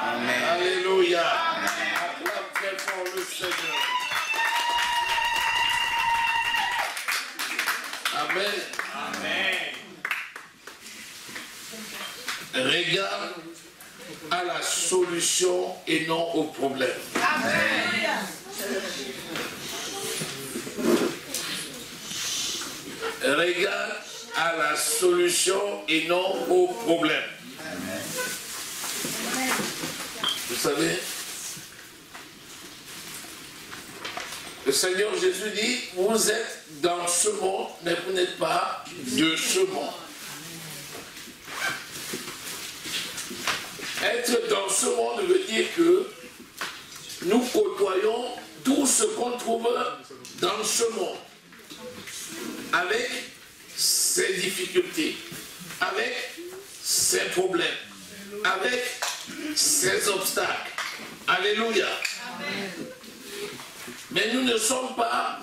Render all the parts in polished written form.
Amen. Alléluia. Acclame très fort le Seigneur. Amen. Amen. Regarde à la solution et non au problème. Amen. Regarde à la solution et non au problème. Vous savez, le Seigneur Jésus dit, vous êtes dans ce monde, mais vous n'êtes pas de ce monde. Être dans ce monde veut dire que nous côtoyons tout ce qu'on trouve dans ce monde, avec ses difficultés, avec ses problèmes, avec ses obstacles. Alléluia. Amen. Mais nous ne sommes pas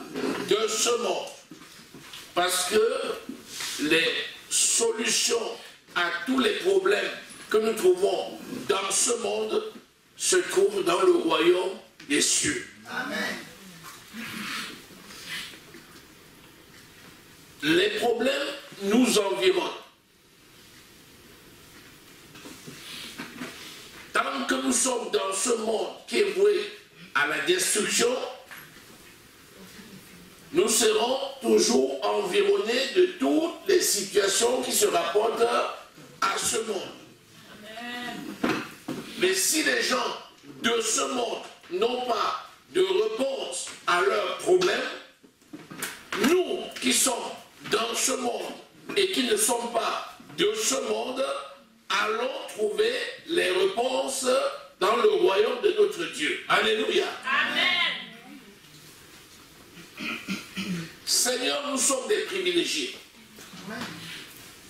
de ce monde, parce que les solutions à tous les problèmes que nous trouvons dans ce monde se trouvent dans le royaume des cieux. Amen. Les problèmes nous environnent. Tant que nous sommes dans ce monde qui est voué à la destruction, nous serons toujours environnés de toutes les situations qui se rapportent à ce monde. Mais si les gens de ce monde n'ont pas de réponse à leurs problèmes, nous qui sommes dans ce monde et qui ne sommes pas de ce monde, allons trouver les réponses dans le royaume de notre Dieu. Alléluia. Amen. Seigneur, nous sommes des privilégiés.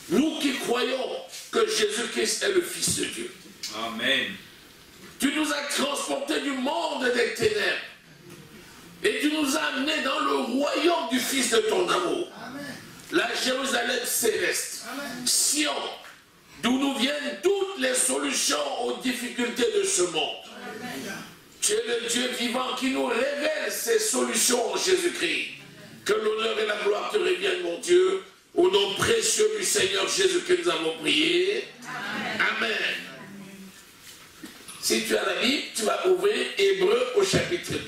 Nous qui croyons que Jésus-Christ est le Fils de Dieu. Amen. Tu nous as transportés du monde des ténèbres et tu nous as amenés dans le royaume du Fils de ton amour. Amen. La Jérusalem céleste. Amen. Sion, d'où nous viennent toutes les solutions aux difficultés de ce monde. Amen. Tu es le Dieu vivant qui nous révèle ces solutions en Jésus-Christ. Que l'honneur et la gloire te reviennent, mon Dieu. Au nom précieux du Seigneur Jésus que nous avons prié. Amen. Amen. Si tu as la Bible, tu vas ouvrir Hébreux au chapitre 12.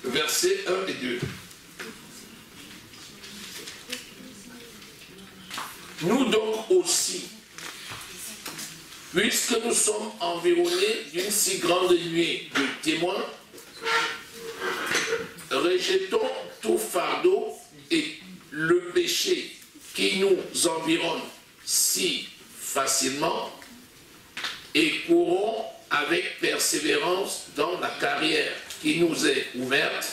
Versets 1 et 2. Nous donc aussi, puisque nous sommes environnés d'une si grande nuée de témoins, rejetons tout fardeau et le péché qui nous environne si facilement et courons avec persévérance dans la carrière qui nous est ouverte,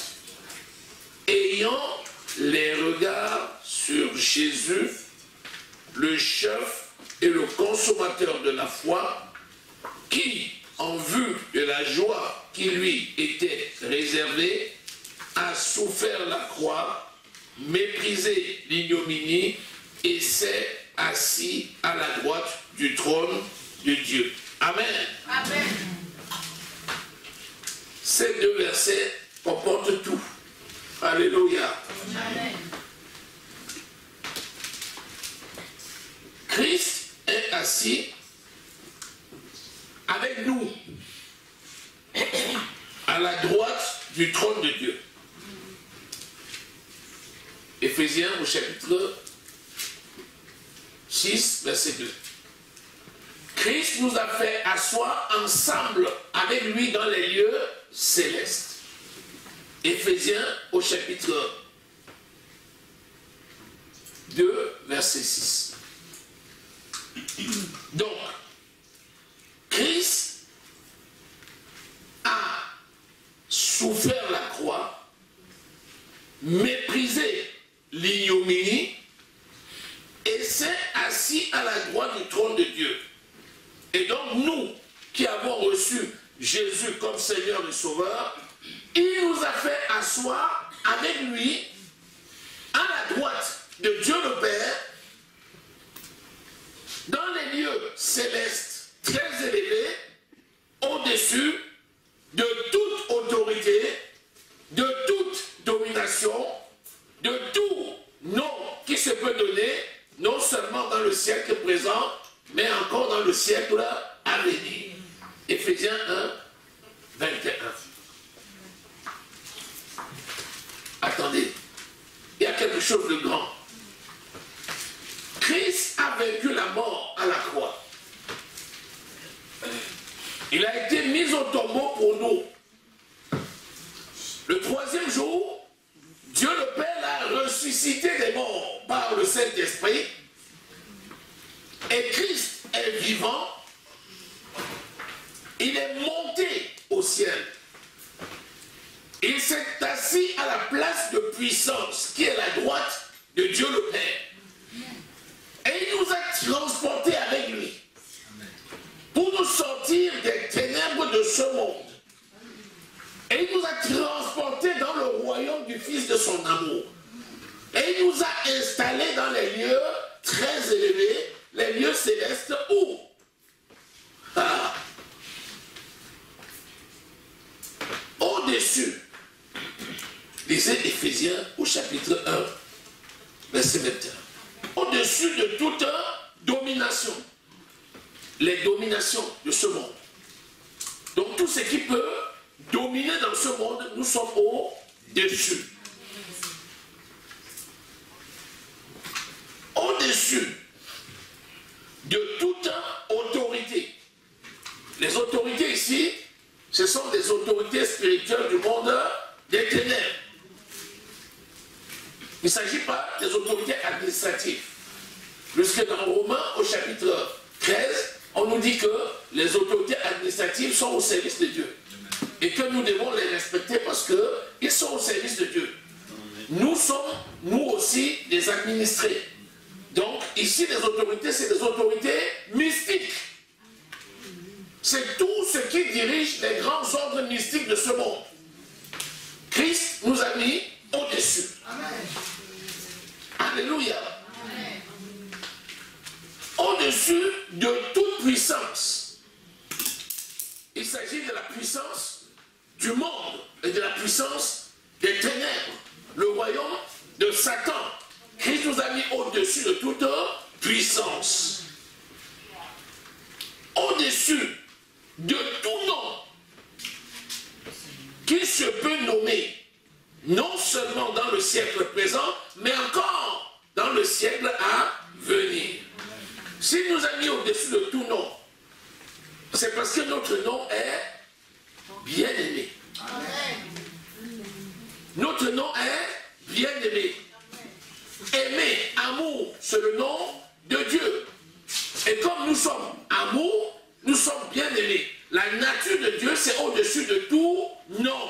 ayant les regards sur Jésus, le chef et le consommateur de la foi, qui, en vue de la joie qui lui était réservée, a souffert la croix, méprisé l'ignominie et s'est assis à la droite du trône de Dieu. Amen. Amen. Ces deux versets comportent tout. Alléluia. Amen. Christ est assis avec nous à la droite du trône de Dieu. Éphésiens au chapitre 6, verset 2. Christ nous a fait asseoir ensemble avec lui dans les lieux célestes. Éphésiens au chapitre 2, verset 6. Donc, Christ a souffert la croix, méprisé l'ignominie et s'est assis à la droite du trône de Dieu. Et donc nous qui avons reçu Jésus comme Seigneur et Sauveur, il nous a fait asseoir avec lui à la droite de Dieu le Père dans les lieux célestes. très élevé, au-dessus de toute autorité, de toute domination, de tout nom qui se peut donner, non seulement dans le siècle présent, mais encore dans le siècle à venir. Éphésiens 1, 21. Attendez, il y a quelque chose de grand. Christ a vaincu la mort à la croix. Il a été mis au tombeau pour nous. Le troisième jour, Dieu le Père l'a ressuscité des morts par le Saint-Esprit. Et Christ est vivant. Il est monté au ciel. Il s'est assis à la place de puissance qui est la droite de Dieu le Père. Et il nous a transportés avec lui pour nous sortir des ténèbres de ce monde. Et il nous a transportés dans le royaume du Fils de son amour. Et il nous a installés dans les lieux très élevés, les lieux célestes où au-dessus, lisez Éphésiens au chapitre 1, verset 21. Au-dessus de toute domination, les dominations de ce monde. Donc tout ce qui peut dominer dans ce monde, nous sommes au-dessus. Au-dessus de toute autorité. Les autorités ici, ce sont des autorités spirituelles du monde des ténèbres. Il ne s'agit pas des autorités administratives. Puisque dans Romains, au chapitre 13, on nous dit que les autorités administratives sont au service de Dieu. Et que nous devons les respecter parce qu'ils sont au service de Dieu. Nous sommes, nous aussi, des administrés. Donc, ici, les autorités, c'est des autorités mystiques. C'est tout ce qui dirige les grands ordres mystiques de ce monde. Christ nous a mis au-dessus. Alléluia. Au-dessus de toute puissance. Il s'agit de la puissance du monde et de la puissance des ténèbres. Le royaume de Satan. Christ nous a mis au-dessus de toute puissance. Au-dessus de tout nom qui se peut nommer, non seulement dans le siècle présent, mais encore dans le siècle à venir. S'il nous a mis au-dessus de tout nom, c'est parce que notre nom est bien-aimé. Notre nom est bien-aimé. Aimé, amour, c'est le nom de Dieu. Et comme nous sommes amour, nous sommes bien-aimés. La nature de Dieu, c'est au-dessus de tout nom.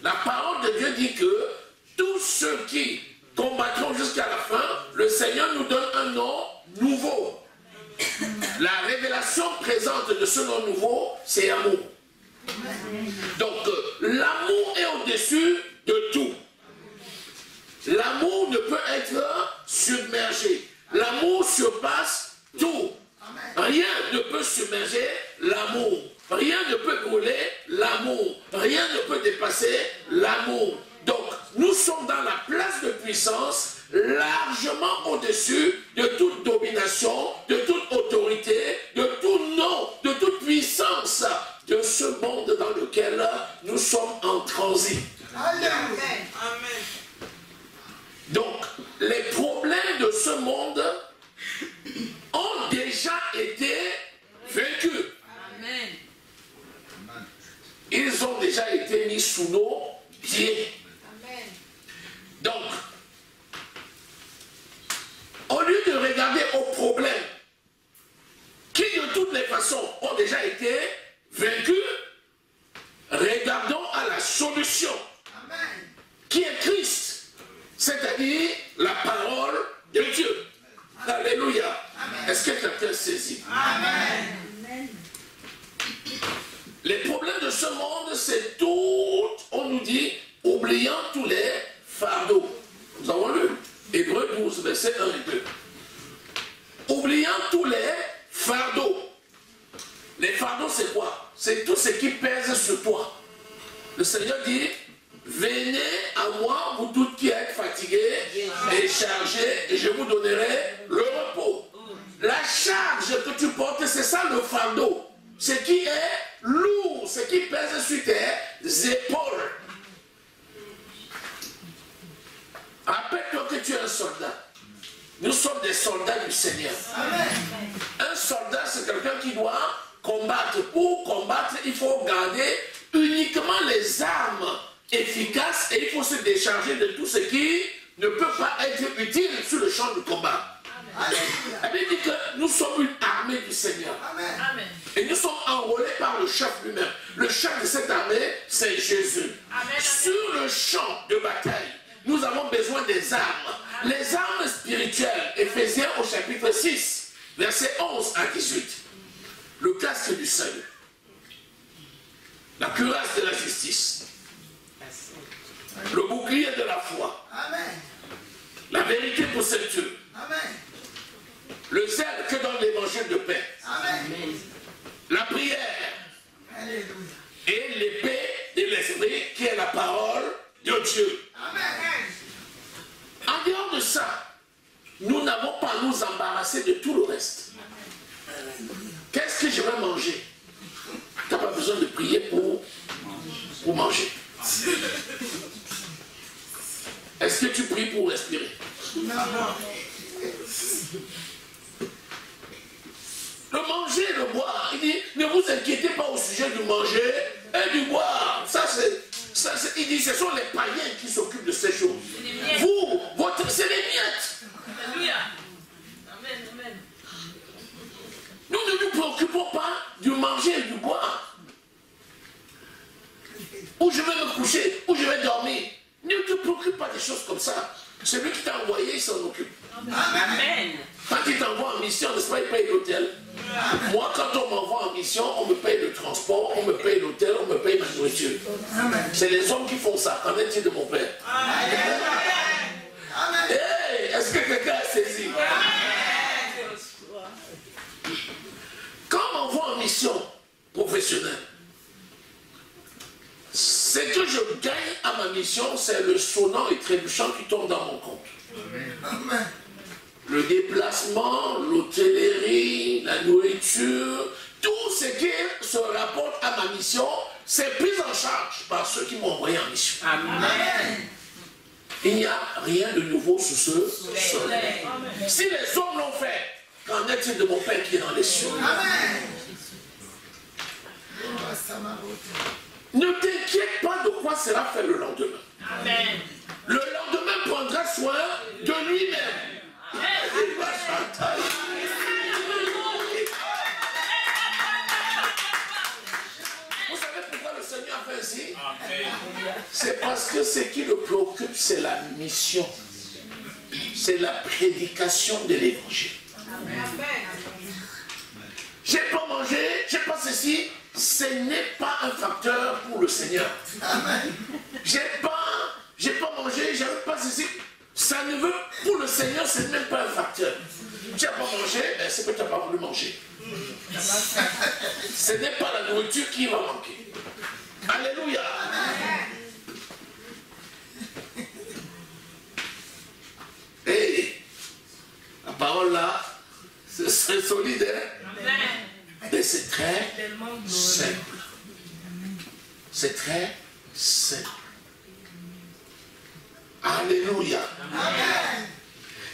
La parole de Dieu dit que tous ceux qui combattront jusqu'à la fin, le Seigneur nous donne un nom nouveau. La révélation présente de ce nom nouveau, c'est amour. Donc, l'amour est au-dessus de tout. L'amour ne peut être submergé. L'amour surpasse tout. Rien ne peut submerger l'amour. Rien ne peut brûler l'amour. Rien ne peut dépasser l'amour. Donc, nous sommes dans la place de puissance, largement au-dessus de toute domination, de toute autorité, de tout nom, de toute puissance de ce monde dans lequel nous sommes en transit. Amen. Donc, les problèmes de ce monde ont déjà été vaincus. Amen. Ils ont déjà été mis sous nos pieds. Amen. Donc, au lieu de regarder aux problèmes qui de toutes les façons ont déjà été vaincus, regardons à la solution qui est Christ, c'est-à-dire la parole de Dieu. Alléluia. Est-ce que quelqu'un saisit? Amen. Les problèmes de ce monde, c'est tout, on nous dit, oubliant tous les fardeaux. Nous avons lu Hébreux 12, versets 1 et 2. Oubliant tous les fardeaux. Les fardeaux, c'est quoi? C'est tout ce qui pèse sur toi. Le Seigneur dit, venez à moi, vous tous qui êtes fatigués et chargés, et je vous donnerai le repos. La charge que tu portes, c'est ça le fardeau. Ce qui est lourd, ce qui pèse sur tes épaules. Rappelle-toi que tu es un soldat. Nous sommes des soldats du Seigneur. Amen. Un soldat, c'est quelqu'un qui doit combattre. Pour combattre, il faut garder uniquement les armes efficaces et il faut se décharger de tout ce qui ne peut pas être utile sur le champ du combat. La Bible dit que nous sommes une armée du Seigneur. Amen. Et nous sommes enrôlés par le chef lui-même. Le chef de cette armée, c'est Jésus. Amen. Sur le champ de bataille, nous avons besoin des armes. Les armes spirituelles, Éphésiens au chapitre 6, versets 11 à 18. Le casque du salut. La cuirasse de la justice. Le bouclier de la foi. Amen. La vérité pour ceinture. Amen. Le zèle que donne l'évangile de paix. Amen. La prière. Alléluia. Et l'épée de l'esprit qui est la parole de Dieu. Amen. En dehors de ça, nous n'avons pas à nous embarrasser de tout le reste. Qu'est-ce que je vais manger? Tu n'as pas besoin de prier pour manger. Est-ce que tu pries pour respirer? Non. Le manger et le boire. Il dit, ne vous inquiétez pas au sujet du manger et du boire. Il dit, ce sont les païens qui s'occupent de ces choses. Vous, c'est les miettes. Alléluia. Amen, amen. Nous ne nous préoccupons pas du manger et du boire. Où je vais me coucher, où je vais dormir. Ne te préoccupe pas des choses comme ça. Celui qui t'a envoyé, il s'en occupe. Amen. Quand il t'envoie en mission, n'est-ce pas, il paye l'hôtel. Moi, quand on m'envoie en mission, on me paye le transport, on me paye l'hôtel, on me paye ma nourriture. C'est les hommes qui font ça. Qu'en est-il de mon père? Hey, est-ce que quelqu'un a saisi? Quand on m'envoie en mission professionnelle, ce que je gagne à ma mission, c'est le sonnant et trébuchant qui tombe dans mon compte. Amen. Le déplacement, l'hôtellerie, la nourriture, tout ce qui se rapporte à ma mission, c'est pris en charge par ceux qui m'ont envoyé en mission. Amen. Il n'y a rien de nouveau sous ce soleil. Si les hommes l'ont fait, qu'en est-il de mon Père qui est dans les cieux? Amen. Ne t'inquiète pas de quoi sera fait le lendemain. Amen. Le lendemain prendra soin de lui-même. Vous savez pourquoi le Seigneur fait ainsi? C'est parce que ce qui le préoccupe, c'est la mission. C'est la prédication de l'évangile. J'ai pas mangé, j'ai pas ceci. Ce n'est pas un facteur pour le Seigneur. J'ai pas mangé, j'ai pas ceci. Ça ne veut, pour le Seigneur, ce n'est même pas un facteur. Tu n'as pas mangé, c'est que tu n'as pas voulu manger. Ce n'est pas la nourriture qui va manquer. Alléluia. Et la parole là, c'est solide, hein? Mais c'est très simple. C'est très simple. Alléluia. Amen.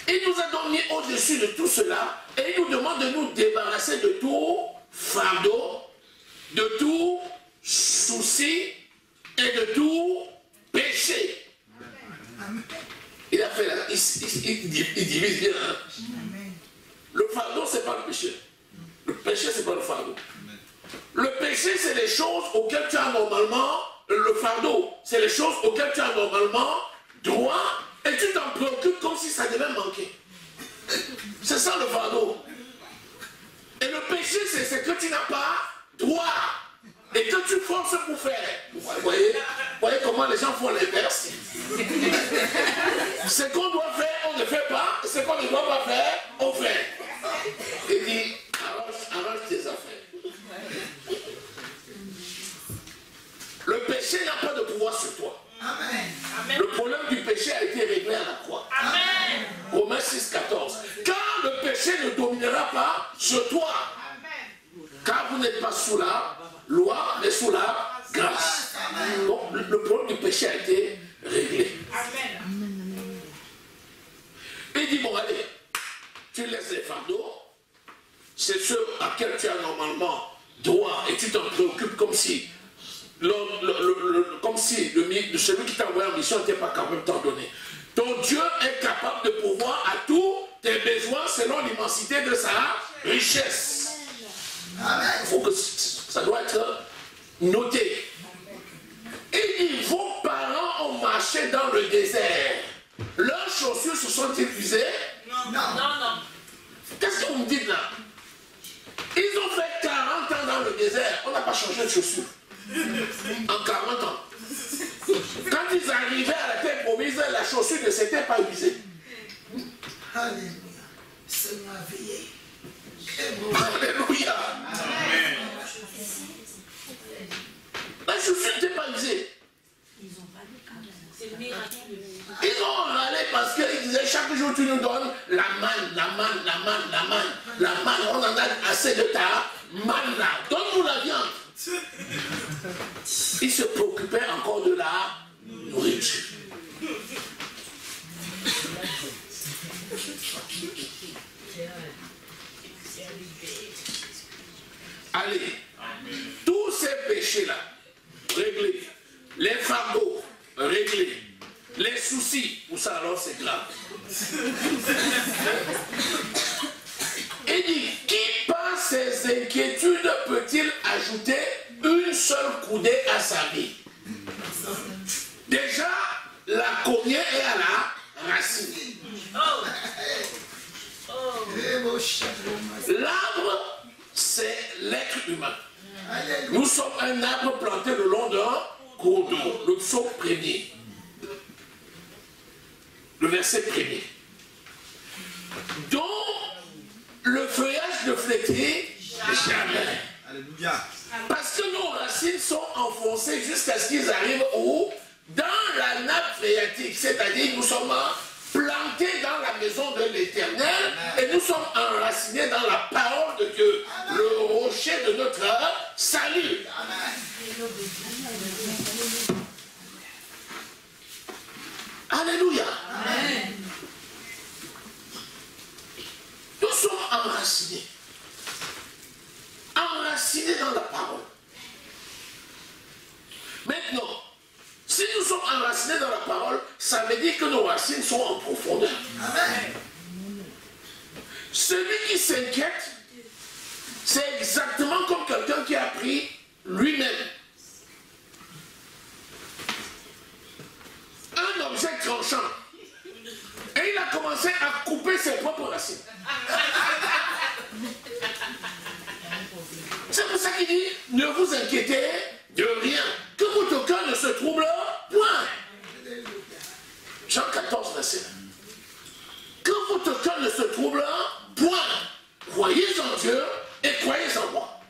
Il nous a donc mis au-dessus de tout cela et il nous demande de nous débarrasser de tout fardeau, de tout souci et de tout péché. Amen. Il a fait là, il divise bien. Le fardeau, ce n'est pas le péché. Le péché, ce n'est pas le fardeau. Le péché, c'est les choses auxquelles tu as normalement, le fardeau, c'est les choses auxquelles tu as normalement droit, et tu t'en préoccupes comme si ça devait manquer. C'est ça le fardeau. Et le péché, c'est ce que tu n'as pas droit, et que tu forces pour faire. Vous voyez comment les gens font l'inverse. Ce qu'on doit faire, on ne fait pas, ce qu'on ne doit pas faire, on fait. Il dit, arrange tes affaires. péché a été réglé à la croix. Amen. Romains 6, 14. Car le péché ne dominera pas sur toi. Car vous n'êtes pas sous la loi, mais sous la grâce. Donc le problème du péché a été réglé. Et il dit, bon allez, tu laisses les fardeaux, c'est ceux à quels tu as normalement droit, et tu t'en préoccupes comme si celui qui t'a envoyé en mission n'était pas capable de t'en donner. Ton Dieu est capable de pourvoir à tous tes besoins selon l'immensité de sa richesse. Il faut que ça doit être noté. Et vos parents ont marché dans le désert. Leurs chaussures se sont usées? Non. Qu'est-ce que vous me dites là? Ils ont fait 40 ans dans le désert. On n'a pas changé de chaussures. En 40 ans. Quand ils arrivaient à la terre promise, la chaussure ne s'était pas usée. Alléluia. Seigneur a veillé. Alléluia. La chaussure n'était pas usée. C'est miraculeux. Ils ont râlé parce qu'ils disaient chaque jour tu nous donnes la manne. On en a assez de ta manne là. Donne-nous la viande. Ils se préoccupaient encore de la nourriture. Allez, tous ces péchés-là, réglés. Les fardeaux, réglés. Les soucis, pour ça alors c'est grave. Il dit, qui par ses inquiétudes peut-il ajouter une seule coudée à sa vie? Déjà, la cognée est à la racine. L'arbre, c'est l'être humain. Nous sommes un arbre planté le long d'un cours d'eau. Le psaume premier. Le verset premier. Donc, le feuillage ne flétrit jamais. Alléluia. Parce que nos racines sont enfoncées jusqu'à ce qu'ils arrivent où? Dans la nappe phréatique. C'est-à-dire, nous sommes plantés dans la maison de l'Éternel et nous sommes enracinés dans la parole de Dieu, le rocher de notre salut. Alléluia. Amen. Nous sommes enracinés. Enracinés dans la parole. Maintenant, si nous sommes enracinés dans la parole, ça veut dire que nos racines sont en profondeur. Amen. Celui qui s'inquiète, c'est exactement comme quelqu'un qui a pris lui-même un objet tranchant et il a commencé à couper ses propres racines. C'est pour ça qu'il dit, ne vous inquiétez de rien, que votre cœur ne se trouble point. Jean 14, verset 1. Que votre cœur ne se trouble point. Croyez en Dieu et croyez en moi.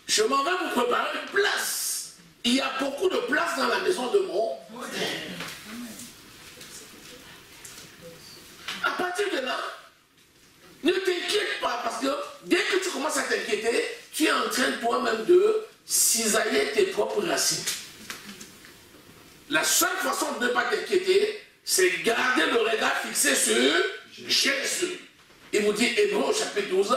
Je m'en vais vous préparer une place. Il y a beaucoup de place dans la maison de mon Père. À partir de là, ne t'inquiète pas, parce que dès que tu commences à t'inquiéter, tu es en train toi-même de cisailler tes propres racines. La seule façon de ne pas t'inquiéter, c'est garder le regard fixé sur Jésus. Il vous dit, Hébreux au chapitre 12,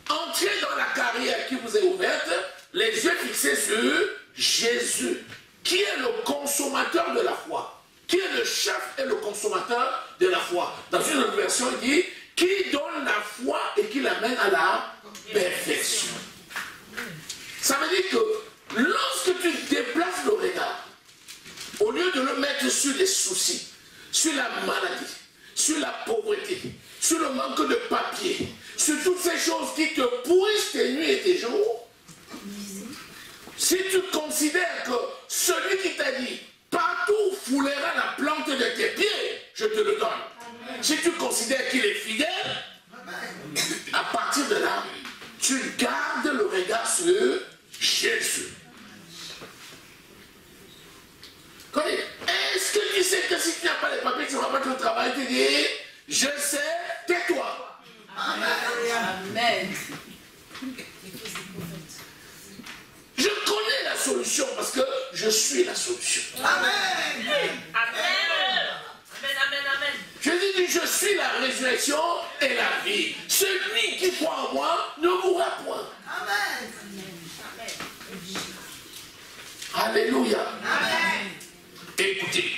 entrez dans la carrière qui vous est ouverte, les yeux fixés sur Jésus, qui est le consommateur de la foi, qui est le chef et le consommateur de la foi. Dans une autre version, il dit, qui donne la foi et qui l'amène à la perfection. Ça veut dire que lorsque tu déplaces le regard, au lieu de le mettre sur les soucis, sur la maladie, sur la pauvreté, sur le manque de papier, sur toutes ces choses qui te pourrissent tes nuits et tes jours, si tu considères que celui qui t'a dit partout foulera la plante de tes pieds, je te le donne. Amen. Si tu considères qu'il est fidèle, à partir de là, tu gardes le regard sur Jésus. Est-ce que tu sais que si tu n'as pas les papiers, tu ne vas pas te travailler, tu dis, je sais, tais-toi. Amen. Je connais la solution parce que je suis la solution. Amen. Jésus dit, je suis la résurrection et la vie. Celui qui croit en moi ne mourra point. Amen. Alléluia. Amen. Écoutez,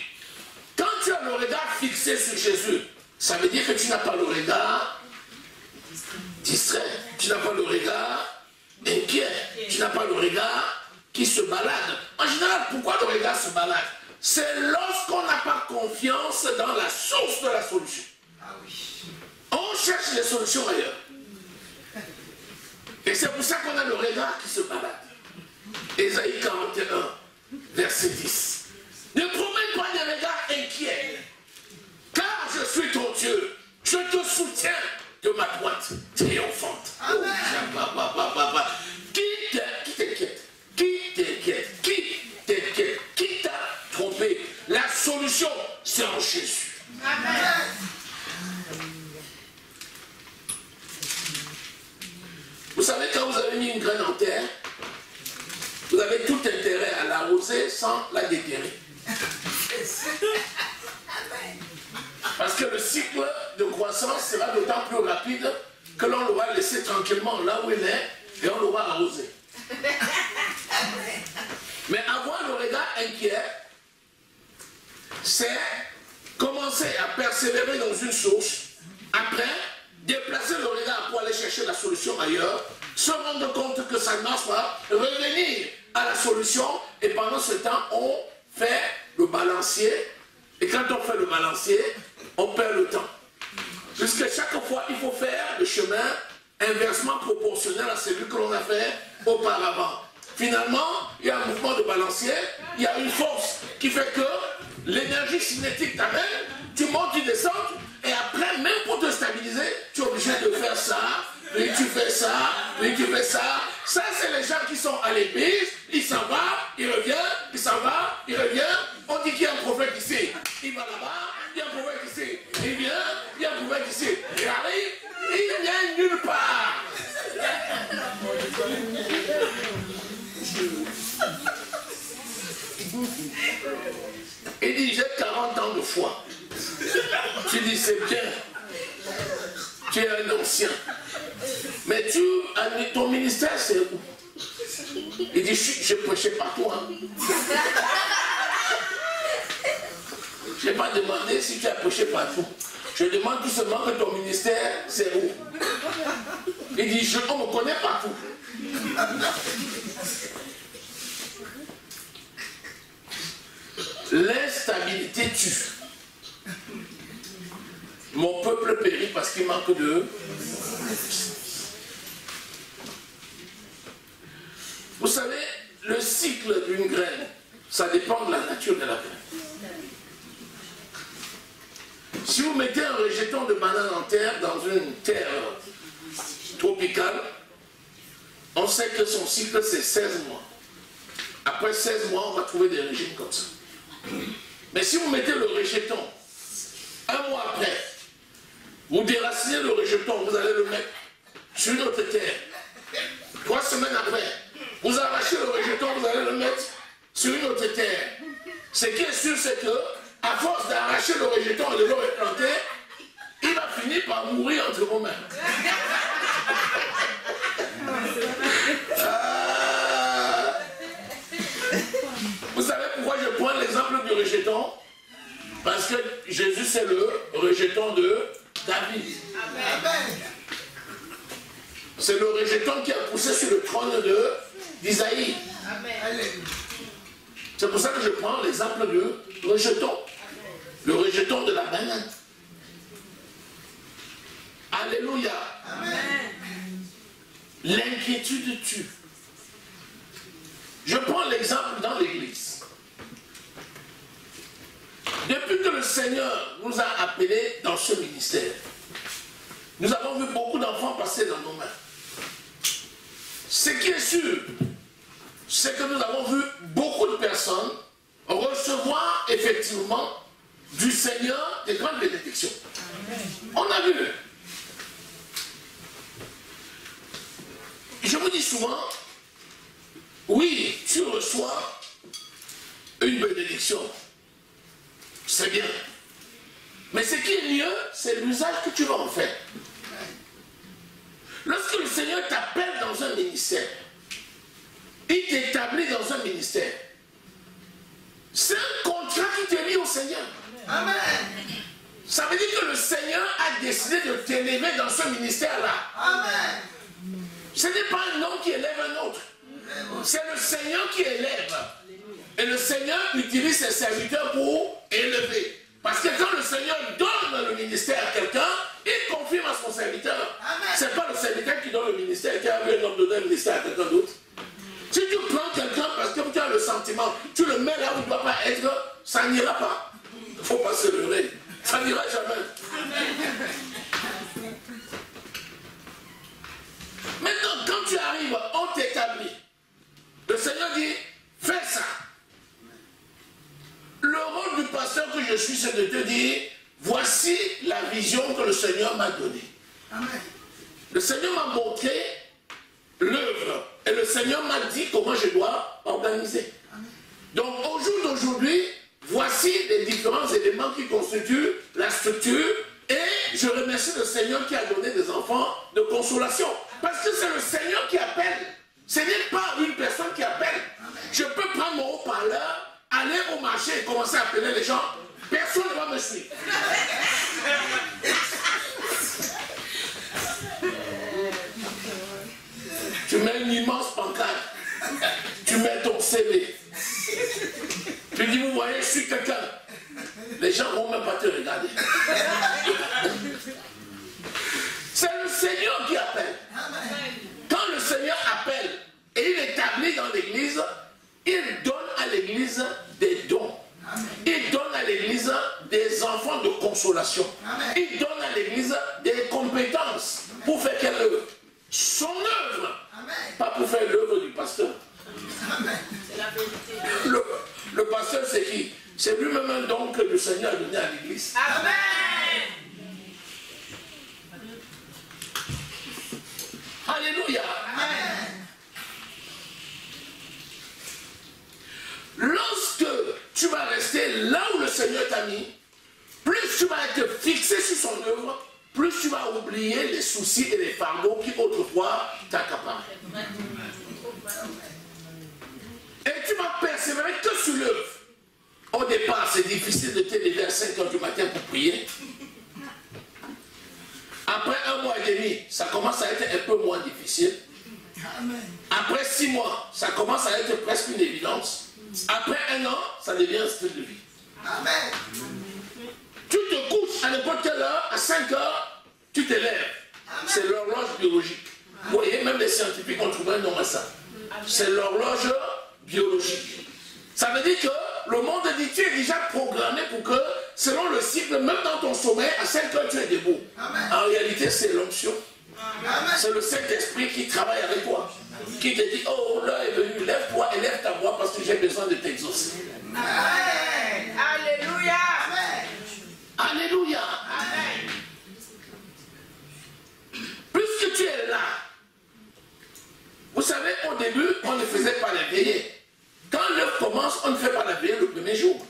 quand tu as le regard fixé sur Jésus, ça veut dire que tu n'as pas le regard distrait, tu n'as pas le regard inquiet, tu n'as pas le regard qui se balade. En général, pourquoi le regard se balade? C'est lorsqu'on n'a pas confiance dans la source de la solution. On cherche les solutions ailleurs. Et c'est pour ça qu'on a le regard qui se balade. Ésaïe 41, verset 10. Ne promets pas des regards inquiets, car je suis ton Dieu. Je te soutiens de ma droite triomphante. Amen. Qui t'inquiète? Qui t'inquiète? Qui t'inquiète? Qui t'a trompé? La solution, c'est en Jésus. Amen. Vous savez, quand vous avez mis une graine en terre, vous avez tout intérêt à l'arroser sans la déterrer. Parce que le cycle de croissance sera d'autant plus rapide que l'on l'aura laissé tranquillement là où il est et on l'aura arrosé. Mais avoir le regard inquiet, c'est commencer à persévérer dans une source, après déplacer le regard pour aller chercher la solution ailleurs, se rendre compte que ça ne marche pas, revenir à la solution et pendant ce temps on fait le balancier et quand on fait le balancier, on perd le temps. Puisque chaque fois il faut faire le chemin inversement proportionnel à celui que l'on a fait auparavant. Finalement, il y a un mouvement de balancier, il y a une force qui fait que l'énergie cinétique t'amène, tu montes, tu descends, et après, même pour te stabiliser, tu es obligé de faire ça, puis tu fais ça, puis tu fais ça. Ça, c'est les gens qui sont à l'église, il s'en va, il revient, il s'en va, il revient. On dit qu'il y a un prophète ici. Il va là-bas, il y a un prophète ici. Il vient, il y a un prophète ici. Il arrive, il vient nulle part. Il dit, j'ai 40 ans de foi. Tu dis, c'est bien. Tu es un ancien. Mais ton ministère, c'est où? Il dit, je prêchais partout. Hein. Je n'ai pas demandé si tu as prêché partout. Je demande tout seulement que ton ministère, c'est où? Il dit, on me connaît partout. L'instabilité tue. Mon peuple périt parce qu'il manque de... Vous savez, le cycle d'une graine, ça dépend de la nature de la graine. Si vous mettez un rejeton de banane en terre dans une terre tropicale, on sait que son cycle c'est 16 mois. Après 16 mois, on va trouver des régimes comme ça. Mais si vous mettez le rejeton, un mois après, vous déracinez le rejeton, vous allez le mettre sur une autre terre. 3 semaines après, vous arrachez le rejeton, vous allez le mettre sur une autre terre. Ce qui est sûr, c'est que, à force d'arracher le rejeton et de le replanter, il va finir par mourir entre vos mains. Vous savez pourquoi je prends l'exemple du rejeton? Parce que Jésus, c'est le rejeton de David. Amen. C'est le rejeton qui a poussé sur le trône d'Isaïe. C'est pour ça que je prends l'exemple du rejeton. Le rejeton de la banane. Alléluia. L'inquiétude tue. Je prends l'exemple dans l'église. Depuis que le Seigneur nous a appelés dans ce ministère, nous avons vu beaucoup d'enfants passer dans nos mains. Ce qui est sûr, c'est que nous avons vu beaucoup de personnes recevoir effectivement du Seigneur des grandes bénédictions. On a vu. Je vous dis souvent, oui, tu reçois une bénédiction. C'est bien. Mais ce qui est mieux, c'est l'usage que tu vas en faire. Lorsque le Seigneur t'appelle dans un ministère, il t'établit dans un ministère, c'est un contrat qui te lie au Seigneur. Amen. Ça veut dire que le Seigneur a décidé de t'élever dans ce ministère-là. Amen. Ce n'est pas un homme qui élève un autre. C'est le Seigneur qui élève. Et le Seigneur utilise ses serviteurs pour élever. Parce que quand le Seigneur donne le ministère à quelqu'un, il confirme à son serviteur. Ce n'est pas le serviteur qui donne le ministère, qui a vu un homme donner le ministère à quelqu'un d'autre. Si tu prends quelqu'un parce que tu as le sentiment, tu le mets là où il ne doit pas être, ça n'ira pas. Il ne faut pas se leurrer. Ça n'ira jamais. Maintenant, quand tu arrives, on t'établit. Le Seigneur dit, fais ça. Le rôle du pasteur que je suis, c'est de te dire, voici la vision que le Seigneur m'a donnée. Amen. Le Seigneur m'a montré l'œuvre. Et le Seigneur m'a dit comment je dois organiser. Amen. Donc, au jour d'aujourd'hui, voici les différents éléments qui constituent la structure. Et je remercie le Seigneur qui a donné des enfants de consolation. Parce que c'est le Seigneur qui appelle. Ce n'est pas une personne qui appelle. Je peux prendre mon haut-parleur, aller au marché et commencer à appeler les gens. Personne ne va me suivre. Tu mets une immense pancarte. Tu mets ton CV. Tu dis, vous voyez, je suis quelqu'un. Les gens ne vont même pas te regarder. C'est le Seigneur qui appelle. Quand le Seigneur appelle et il établit dans l'église, il donne à l'église des dons. Il donne à l'église des enfants de consolation. Il donne à l'église des compétences pour faire quelle œuvre? Son œuvre. Pas pour faire l'œuvre du pasteur. C'est la vérité. Le pasteur, c'est qui? C'est lui-même un don que le Seigneur a donné à l'église. Amen. Alléluia. Amen. Lorsque tu vas rester là où le Seigneur t'a mis, plus tu vas être fixé sur son œuvre, plus tu vas oublier les soucis et les fardeaux qui autrefois t'accaparaient. Et tu vas persévérer que sur l'œuvre. Au départ, c'est difficile de te lever à 5 h du matin pour prier. Après 1 mois et demi, ça commence à être un peu moins difficile. Après 6 mois, ça commence à être presque une évidence. Après 1 an, ça devient un style de vie. Amen. Tu te couches à n'importe quelle heure, à 5 h, tu te lèves. C'est l'horloge biologique. Vous voyez, même les scientifiques ont trouvé un nom à ça. C'est l'horloge biologique. Ça veut dire que le monde dit tu es déjà programmé pour que, selon le cycle, même dans ton sommeil, à 5 h, tu es debout. Amen. En réalité, c'est l'onction. Amen. C'est le Saint-Esprit qui travaille avec toi. Qui te dit, oh, l'heure est venue, lève-toi et lève ta voix parce que j'ai besoin de t'exaucer. Amen. Alléluia. Amen. Alléluia. Amen. Puisque tu es là, vous savez, au début, on ne faisait pas la veillée. Quand l'œuvre commence, on ne fait pas la veillée le premier jour.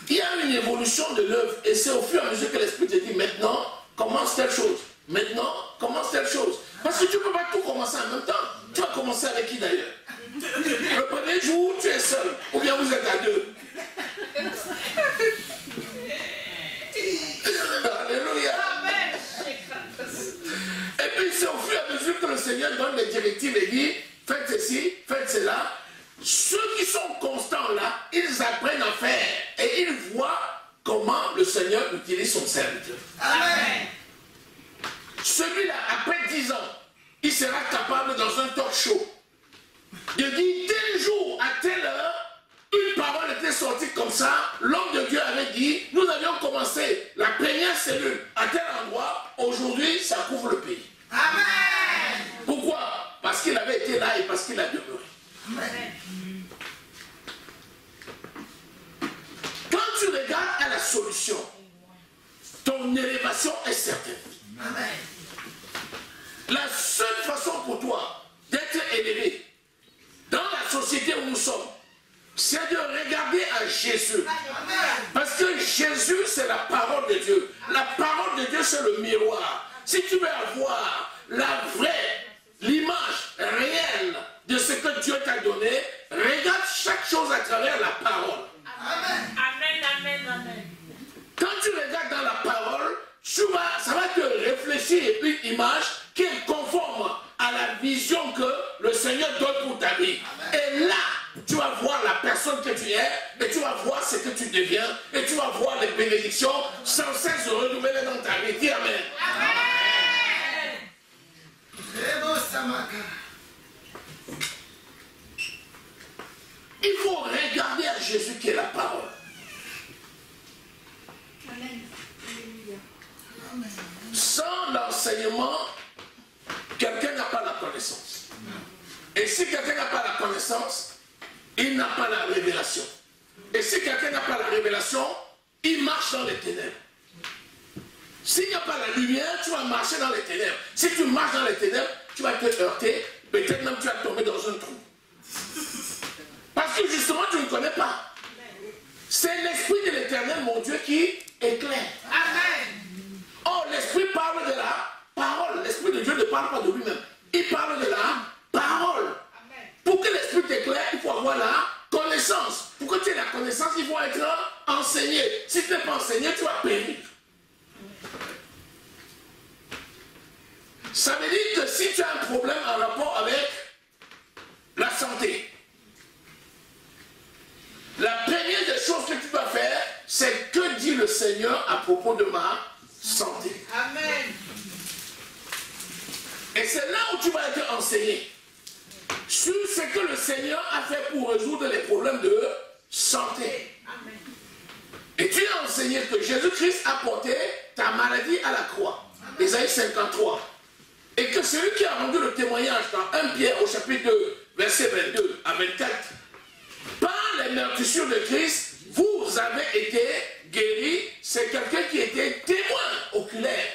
Il y a une évolution de l'œuvre et c'est au fur et à mesure que l'Esprit te dit, maintenant, commence telle chose. Maintenant, commence telle chose. Parce que tu ne peux pas tout commencer en même temps. Tu vas commencer avec qui d'ailleurs? Le premier jour, tu es seul. Ou bien vous êtes à 2. Alléluia. Amen. Et puis c'est au fur et à mesure que le Seigneur donne des directives et dit, faites ceci, faites cela. Ceux qui sont constants là, ils apprennent à faire. Et ils voient comment le Seigneur utilise son serviteur. Amen. Celui-là, après 10 ans, il sera capable dans un talk show de dire tel jour, à telle heure, une parole était sortie comme ça, l'homme de Dieu avait dit, nous avions commencé la première cellule à tel endroit, aujourd'hui ça couvre le pays. Amen. Pourquoi? Parce qu'il avait été là et parce qu'il a demeuré. Quand tu regardes à la solution, solution. Ton élévation est certaine. Amen. La seule façon pour toi d'être élevé dans la société où nous sommes, c'est de regarder à Jésus. Parce que Jésus, c'est la parole de Dieu. La parole de Dieu, c'est le miroir. Si tu veux avoir la vraie, l'image réelle de ce que Dieu t'a donné, regarde chaque chose à travers la parole. Amen. Amen, amen, amen. Quand tu regardes dans la parole, ça va te réfléchir une image qui est conforme à la vision que le Seigneur donne pour ta vie. Et là, tu vas voir la personne que tu es, et tu vas voir ce que tu deviens, et tu vas voir les bénédictions sans cesse renouvelées dans ta vie. Dis Amen. Amen. Très beau, Samaka. Il faut regarder à Jésus qui est la parole. Sans l'enseignement, quelqu'un n'a pas la connaissance. Et si quelqu'un n'a pas la connaissance, il n'a pas la révélation. Et si quelqu'un n'a pas la révélation, il marche dans les ténèbres. S'il n'y a pas la lumière, tu vas marcher dans les ténèbres. Si tu marches dans les ténèbres, tu vas te heurter, peut-être même tu vas tomber dans un trou. Parce que justement, tu ne connais pas. C'est l'Esprit de l'Éternel, mon Dieu, qui éclaire. Amen. Oh, l'Esprit parle de la parole. L'Esprit de Dieu ne parle pas de lui-même. Il parle de la parole. Amen. Pour que l'Esprit t'éclaire, il faut avoir la connaissance. Pour que tu aies la connaissance, il faut être enseigné. Si tu n'es pas enseigné, tu vas périr. Ça veut dire que si tu as un problème en rapport avec la santé, la première des choses que tu dois faire, c'est que dit le Seigneur à propos de ma santé. Amen. Et c'est là où tu vas être enseigné sur ce que le Seigneur a fait pour résoudre les problèmes de santé. Amen. Et tu es enseigné que Jésus-Christ a porté ta maladie à la croix. Ésaïe 53. Et que celui qui a rendu le témoignage dans 1 Pierre au chapitre 2, verset 22 à 24, par les meurtrissures de Christ, vous avez été guéris. C'est quelqu'un qui était témoin oculaire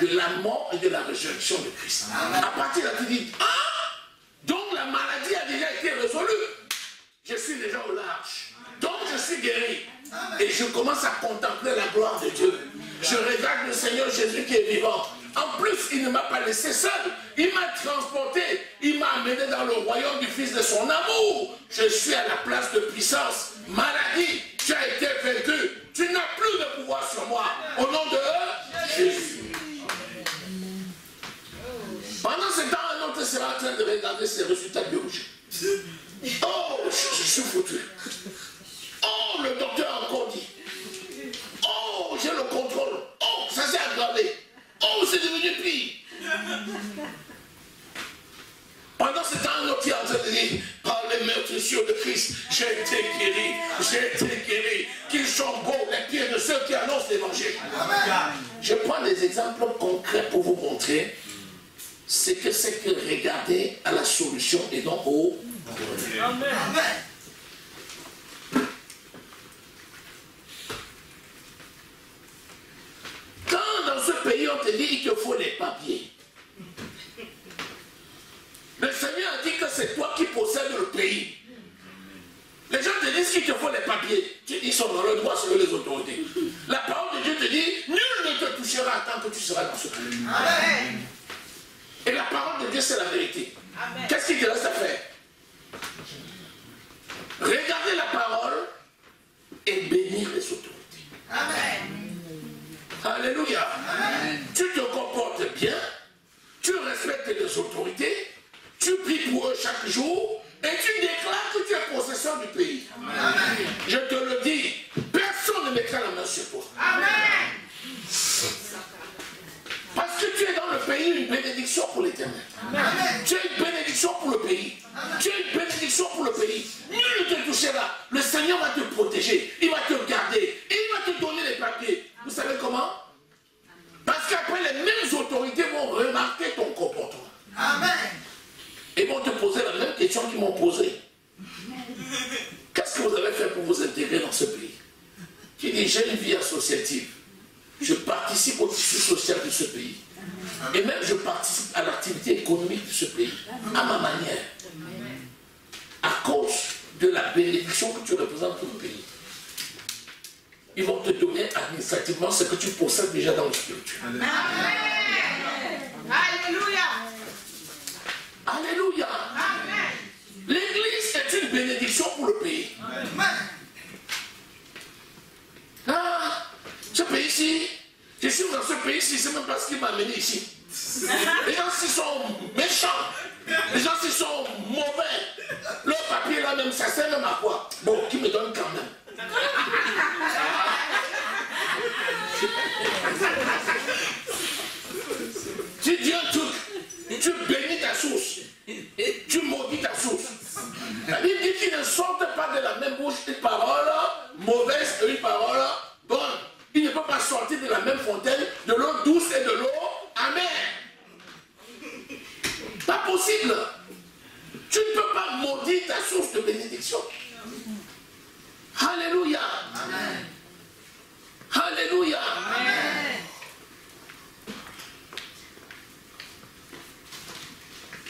de la mort et de la résurrection de Christ. À partir de là, tu dis, ah, donc la maladie a déjà été résolue. Je suis déjà au large. Donc je suis guéri. Et je commence à contempler la gloire de Dieu. Je regarde le Seigneur Jésus qui est vivant. En plus, il ne m'a pas laissé seul. Il m'a transporté. Il m'a amené dans le royaume du Fils de son amour. Je suis à la place de puissance. Maladie, tu as été vaincu. Tu n'as plus de pouvoir sur moi. Au nom de Jésus. Pendant ce temps, un autre sera en train de regarder ses résultats biologiques. Oh, je suis foutu. Oh, le docteur a encore dit. Oh, j'ai le contrôle. Oh, ça s'est aggravé. Oh, c'est devenu pire. Pendant ce temps, un autre est en train de dire, par les meurtrissures de Christ, j'ai été guéri, j'ai été guéri. Qu'ils sont beaux les pieds de ceux qui annoncent l'évangile. Je prends des exemples concrets pour vous montrer ce que c'est que regarder à la solution et non au problème. Amen. Quand dans ce pays on te dit qu'il te faut les papiers, le Seigneur a dit que c'est toi qui possèdes le pays. Les gens te disent qu'il te faut les papiers. Ils sont dans le droit sur les autorités. La parole de Dieu te dit, nul ne te touchera tant que tu seras dans ce pays. Amen. Et la parole de Dieu, c'est la vérité. Amen. Qu'est-ce qu'il te reste à faire? Regardez la parole et bénir les autorités. Amen. Alléluia. Amen. Tu te comportes bien, tu respectes les autorités, tu pries pour eux chaque jour et tu déclares que tu es possesseur du pays. Amen. Je te le dis, personne ne mettra la main sur toi. Amen. Parce que tu es dans le pays une bénédiction pour l'éternel. Tu as une bénédiction pour le pays. Tu as une bénédiction pour le pays. Nul ne te touchera. Le Seigneur va te protéger. Il va te garder. Et il va te donner les papiers. Vous savez comment? Parce qu'après, les mêmes autorités vont remarquer ton comportement. Amen. Et vont te poser la même question qu'ils m'ont posée. Qu'est-ce que vous avez fait pour vous intégrer dans ce pays? qui dit j'ai une vie associative. Je participe au tissu social de ce pays. Et même je participe à l'activité économique de ce pays, à ma manière. À cause de la bénédiction que tu représentes pour le pays. Ils vont te donner administrativement ce que tu possèdes déjà dans le spirituel. Amen. Alléluia. Alléluia. Amen. L'église est une bénédiction pour le pays. Ah, ce pays-ci, je suis dans ce pays-ci, c'est même pas ce qui m'a amené ici. Les gens-ci sont méchants. Les gens-ci sont mauvais. Leur papier là même, ça sert même à quoi? Bon, qui me donne quand même. Tu dis un truc, tu bénis ta source, tu maudis ta source. La Bible dit qu'ils ne sortent pas de la même bouche une parole mauvaise et une parole bonne. Il ne peut pas sortir de la même fontaine de l'eau douce et de l'eau amère. Pas possible. Tu ne peux pas maudire ta source de bénédiction. Alléluia. Amen. Alléluia. Amen.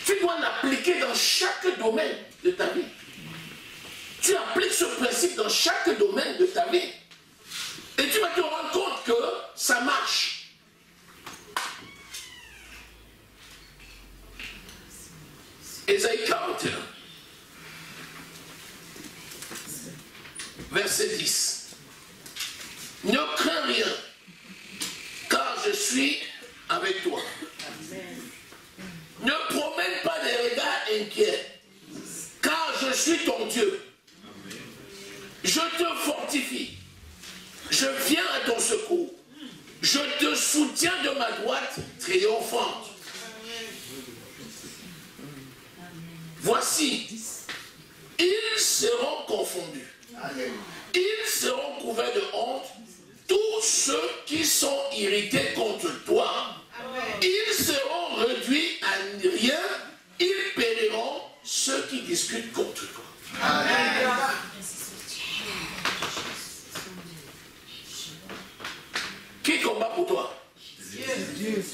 Tu dois l'appliquer dans chaque domaine de ta vie. Tu appliques ce principe dans chaque domaine de ta vie. Et tu vas te rendre compte que ça marche. Ésaïe 41. Verset 10. Ne crains rien, car je suis avec toi. Ne promène pas des regards inquiets, car je suis ton Dieu. Je te fortifie. Je viens à ton secours. Je te soutiens de ma droite triomphante. Voici, ils seront confondus. Ils seront couverts de honte, tous ceux qui sont irrités contre toi. Ils seront réduits à rien, ils périront, ceux qui discutent contre toi. Amen. Qui combat pour toi?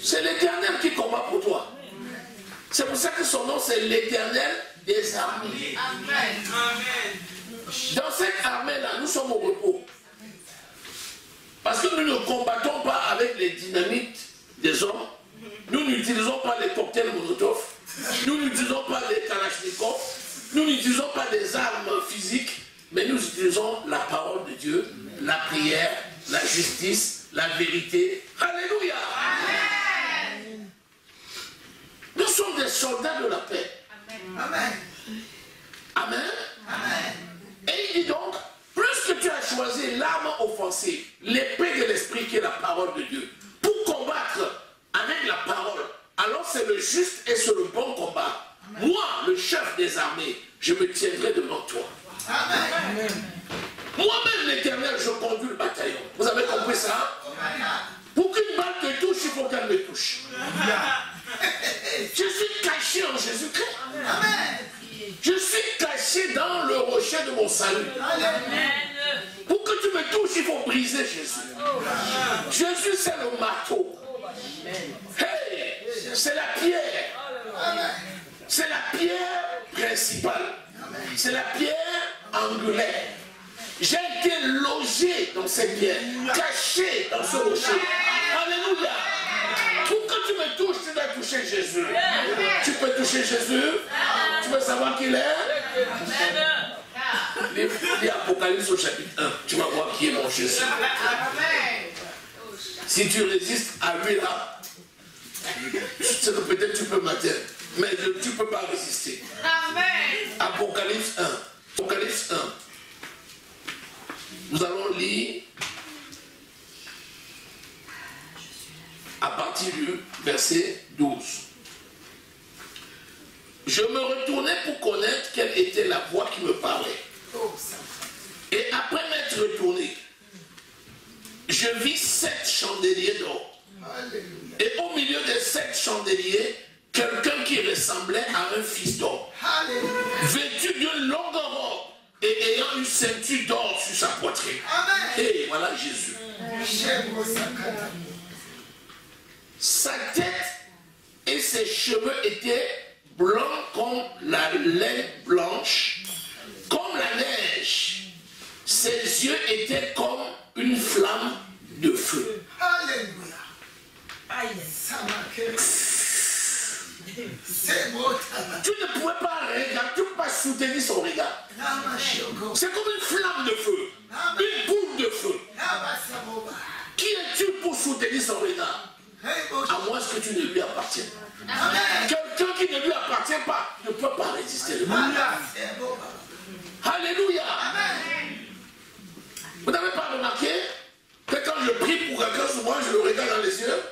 C'est l'Éternel qui combat pour toi. C'est pour ça que son nom c'est l'Éternel des armées. Amen. Dans cette armée-là, nous sommes au repos. Parce que nous ne combattons pas avec les dynamites des hommes. Nous n'utilisons pas les cocktails Molotov. Nous n'utilisons pas les Kalachnikov. Nous n'utilisons pas des armes physiques. Mais nous utilisons la parole de Dieu, la prière, la justice, la vérité. Alléluia. Amen. Nous sommes des soldats de la paix. Amen. Amen. Amen. Et il dit donc, plus que tu as choisi l'arme offensive, l'épée de l'esprit qui est la parole de Dieu, pour combattre avec la parole, alors c'est le juste et c'est le bon combat. Moi, le chef des armées, je me tiendrai devant toi. Amen. Moi-même, l'Éternel, je conduis le bataillon. Vous avez compris ça? Pour qu'une balle te touche, il faut qu'elle me touche. Je suis caché en Jésus-Christ. Amen. Je suis caché dans le rocher de mon salut. Amen. Pour que tu me touches, il faut briser Jésus. Jésus, c'est le marteau. Hey, c'est la pierre. C'est la pierre principale. C'est la pierre angulaire. J'ai été logé dans cette pierre, caché dans ce rocher. Alléluia. Pour que tu me touches, tu dois toucher Jésus. Tu peux toucher Jésus. Tu veux savoir qui il est? Lis Apocalypse au chapitre 1. Tu vas voir qui est mon Jésus. Si tu résistes à lui là, c'est que peut-être tu peux m'atteindre. Mais tu ne peux pas résister. Apocalypse 1. Apocalypse 1. Nous allons lire à partir du verset 12. Je me retournai pour connaître quelle était la voix qui me parlait. Et après m'être retourné, je vis 7 chandeliers d'or. Et au milieu des 7 chandeliers, quelqu'un qui ressemblait à un fils d'homme, vêtu d'une longue robe et ayant une ceinture d'or sur sa poitrine. Amen. Et voilà Jésus. Sa tête et ses cheveux étaient blancs comme la laine blanche, comme la neige. Ses yeux étaient comme une flamme de feu. Alléluia. C'est beau. Tu ne pouvais pas regarder, tu ne peux pas soutenir son regard. C'est comme une flamme de feu, une boule de feu. Qui es-tu pour soutenir son regard? À moins que tu ne lui appartiennes. Quelqu'un qui ne lui appartient pas ne peut pas résister. Alléluia. Vous n'avez pas remarqué que quand je prie pour quelqu'un, souvent je le regarde dans les yeux.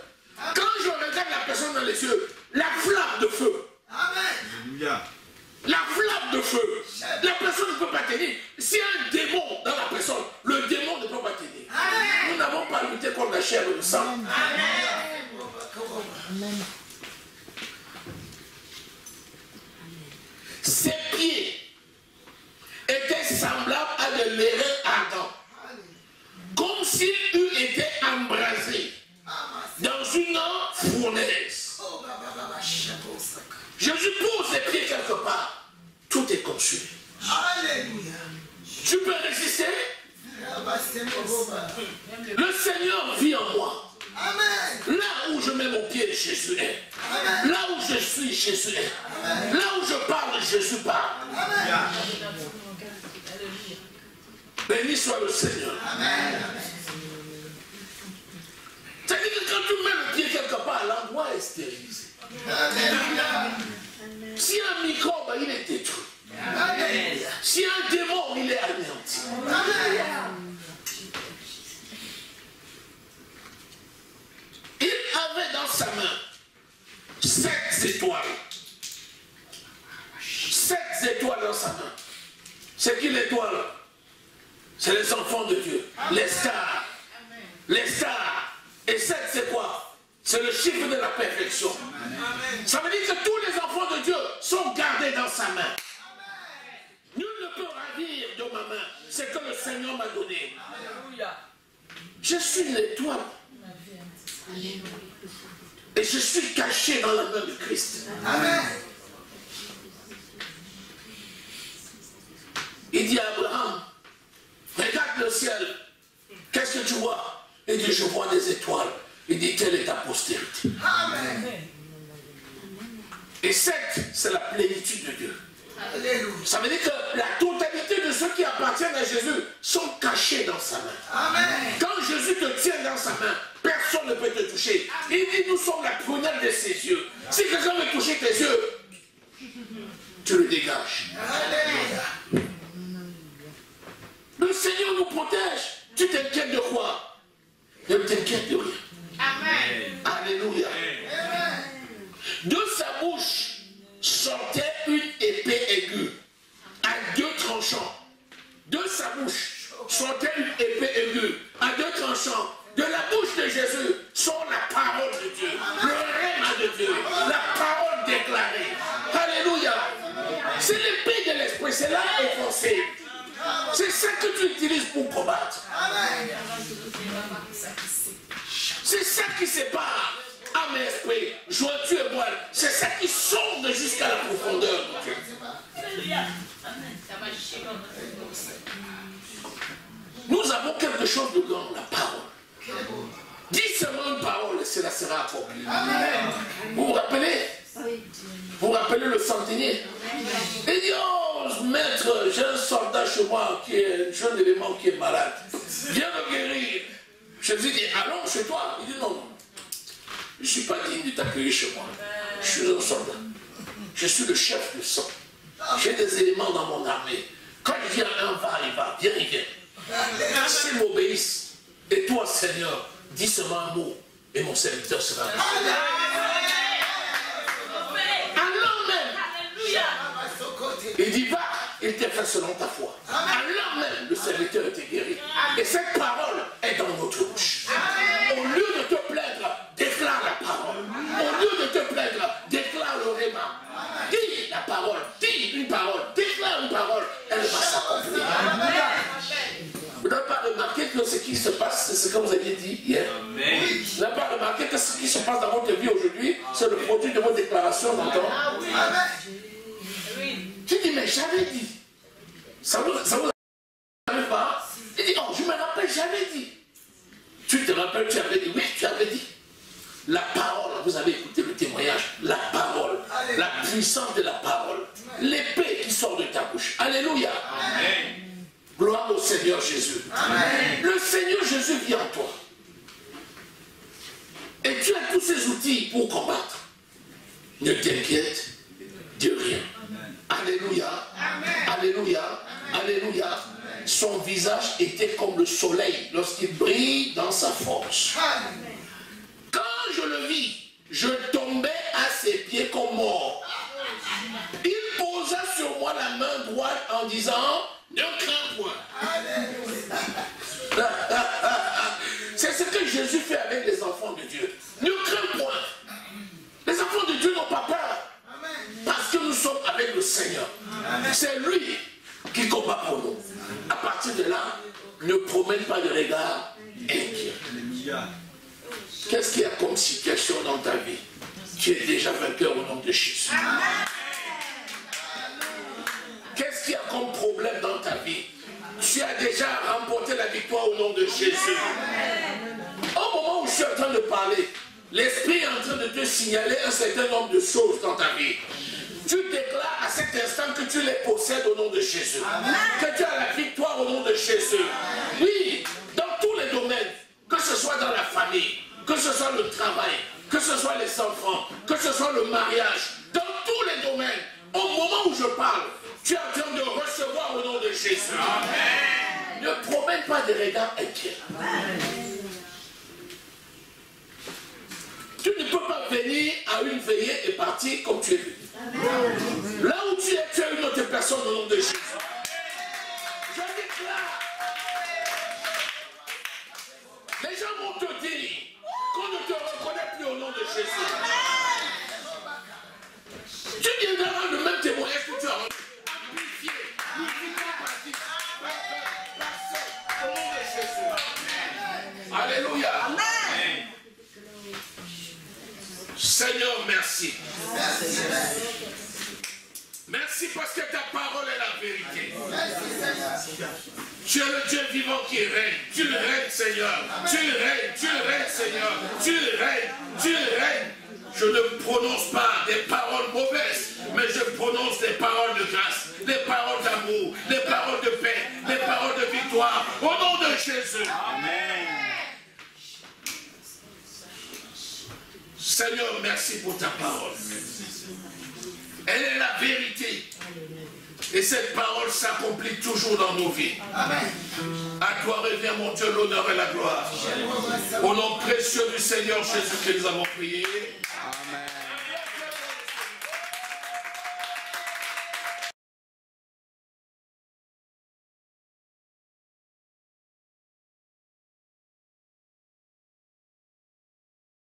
Quand je regarde la personne dans les yeux, la flamme de feu. La flamme de feu. La personne ne peut pas tenir. S'il y a un démon dans la personne, le démon ne peut pas tenir. Nous n'avons pas lutté contre la chair et le sang. Ses pieds étaient semblables à de l'airain ardent, comme s'il eût été embrasé dans une fournaise. Jésus pose ses pieds quelque part, tout est consumé. Alléluia. Tu peux résister? Le Seigneur vit en moi. Amen. Là où je mets mon pied, Jésus est. Amen. Là où je suis, Jésus est. Là où je parle, Jésus parle. Amen. Béni soit le Seigneur. Amen. C'est-à-dire que quand tu mets le pied quelque part, l'endroit est stérilisé. Alléluia. Si un microbe, il est détruit. Alléluia. Si un démon, il est anéanti. Amen. Il avait dans sa main 7 étoiles. 7 étoiles dans sa main. C'est qui l'étoile? C'est les enfants de Dieu. Les stars. Les stars. Et 7 c'est quoi? C'est le chiffre de la perfection. Ça veut dire que tous les enfants de Dieu sont gardés dans sa main. Nul ne peut ravir de ma main ce que le Seigneur m'a donné. Je suis l'étoile. Et je suis caché dans la main de Christ. Amen. Il dit à Abraham, regarde le ciel. Qu'est-ce que tu vois? Il dit, je vois des étoiles. Il dit, telle est ta postérité. Amen. Et 7, c'est la plénitude de Dieu. Alléluia. Ça veut dire que la totalité de ceux qui appartiennent à Jésus sont cachés dans sa main. Amen. Quand Jésus te tient dans sa main, personne ne peut te toucher. Il dit, nous sommes la prunelle de ses yeux. Si quelqu'un veut toucher tes yeux, tu le dégages. Alléluia. Le Seigneur nous protège. Tu t'inquiètes de quoi? Ne t'inquiète de rien. Amen. Alléluia. De sa bouche sortait une épée aiguë à 2 tranchants. De sa bouche sortait une épée aiguë à 2 tranchants. De la bouche de Jésus sort la parole de Dieu, le règne de Dieu, la parole déclarée. Alléluia. C'est l'épée de l'esprit, c'est là offensé. C'est ça que tu utilises pour combattre. C'est ça qui sépare âme et esprit, jointure et moelle. C'est ça qui sonde jusqu'à la profondeur de Dieu. Nous avons quelque chose de grand, la parole. Dis seulement une parole et cela sera accompli. Vous vous rappelez? Vous vous rappelez le centenier? Il dit, oh maître, j'ai un soldat chez moi qui est un jeune élément qui est malade. Viens le guérir. Jésus dit, allons chez toi. Il dit, non, je ne suis pas digne de t'accueillir chez moi. Je suis un soldat. Je suis le chef du sang. J'ai des éléments dans mon armée. Quand il vient, un va, il va. Viens, il vient. S'ils m'obéissent, et toi, Seigneur, dis seulement un mot, et mon serviteur sera guéri. Alors même, il dit, va, il t'a fait selon ta foi. Alors même, le serviteur était guéri. Et cette parole est dans notre bouche. Au lieu de te plaindre, déclare la parole. Au lieu de te plaindre, déclare le réma. Dis la parole, dis une parole, déclare une parole, elle va s'accomplir. que ce qui se passe, c'est ce que vous aviez dit hier. Amen. Vous n'avez pas remarqué que ce qui se passe dans votre vie aujourd'hui, c'est le produit de vos déclarations d'antan. Tu dis, mais j'avais dit. Ça vous arrive pas? Il dit, oh, je me rappelle, j'avais dit. Tu te rappelles, tu avais dit, oui, tu avais dit. La parole, vous avez écouté le témoignage, la parole, la puissance de la parole, l'épée qui sort de ta bouche. Alléluia. Amen. Gloire au Seigneur Jésus. Amen. Le Seigneur Jésus vit en toi. Et tu as tous ces outils pour combattre. Ne t'inquiète de rien. Alléluia. Alléluia. Alléluia. Son visage était comme le soleil lorsqu'il brille dans sa force. Quand je le vis, je tombais à ses pieds comme mort. Il posa sur moi la main droite en disant, ne crains point. C'est ce que Jésus fait avec les enfants de Dieu. Ne crains point. Les enfants de Dieu n'ont pas peur. Parce que nous sommes avec le Seigneur. C'est lui qui combat pour nous. À partir de là, ne promène pas de regard inquiet. Qu'est-ce qu'il y a comme situation dans ta vie? Tu es déjà vainqueur au nom de Jésus. Qu'est-ce qu'il y a comme problème dans ta vie? Tu as déjà remporté la victoire au nom de Jésus. Au moment où je suis en train de parler, l'Esprit est en train de te signaler un certain nombre de choses dans ta vie. Tu déclares à cet instant que tu les possèdes au nom de Jésus. Que tu as la victoire au nom de Jésus. Oui, dans tous les domaines, que ce soit dans la famille, que ce soit le travail, que ce soit les enfants, que ce soit le mariage, dans tous les domaines, au moment où je parle, tu es en train de recevoir au nom de Jésus. Amen. Ne promène pas de regards inquiets. Tu ne peux pas venir à une veillée et partir comme tu es venu. Là où tu es une autre personne au nom de Jésus. Je déclare. Les gens vont te dire qu'on ne te reconnaît plus au nom de Jésus. Tu viendras rendre le même témoignage que tu as rendu. Amplifié, multiplié au nom de Jésus. Alléluia. Amen. Seigneur, merci. Merci parce que ta parole est la vérité. Tu es le Dieu vivant qui règne. Tu règnes, Seigneur. Tu règnes, Seigneur. Tu règnes. Je ne prononce pas des paroles mauvaises, mais je prononce des paroles de grâce, des paroles d'amour, des paroles de paix, des paroles de victoire. Au nom de Jésus. Amen. Seigneur, merci pour ta parole. Elle est la vérité. Et cette parole s'accomplit toujours dans nos vies. Amen. À toi revient, mon Dieu, l'honneur et la gloire. Au nom précieux du Seigneur Jésus que nous avons prié.